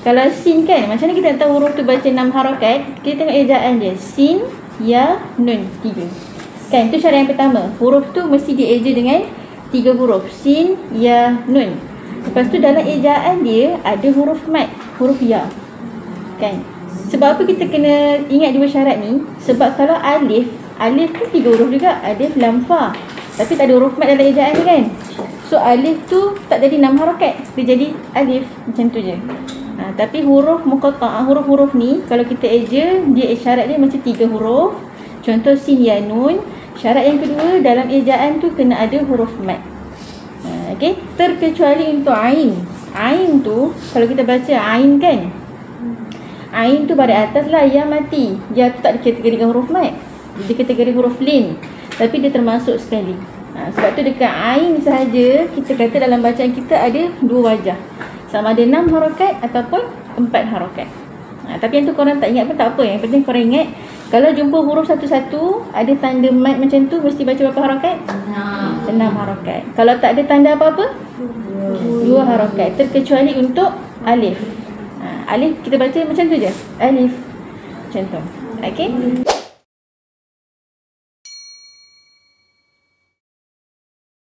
Kalau sin kan, macam mana kita nak tahu huruf tu baca 6 harakat? Kita tengok ejaan dia. Sin, ya, nun, 3. Kan, tu syarat yang pertama. Huruf tu mesti dieja dengan 3 huruf. Sin, ya, nun. Lepas tu dalam ejaan dia ada huruf mat, huruf ya. Kan? Sebab apa kita kena ingat dua syarat ni? Sebab kalau alif tu 3 huruf juga. Alif, lam, fa. Tapi tak ada huruf mat dalam ejaan tu kan? So alif tu tak jadi 6 harakat. Dia jadi alif. Macam tu je. Tapi huruf muqatta'ah, huruf-huruf ni kalau kita eja, dia syarat dia macam 3 huruf. Contoh sin, ya, nun. Syarat yang kedua dalam ejaan tu kena ada huruf mat. Okey, terkecuali untuk ain. Ain tu kalau kita baca ain kan, ain tu baris atas lah, ya mati. Ya tu tak dikategorikan huruf mat. Dia kategori huruf lin. Tapi dia termasuk sekali. Sebab tu dekat ain sahaja kita kata dalam bacaan kita ada 2 wajah. Sama ada 6 harakat ataupun 4 harakat. Tapi yang tu korang tak ingat pun tak apa. Yang penting korang ingat, kalau jumpa huruf satu-satu ada tanda mat macam tu, mesti baca berapa harakat? 6 harakat. Kalau tak ada tanda apa-apa? 2 harakat. Terkecuali untuk alif. Alif kita baca macam tu je. Alif. Macam tu. Okey?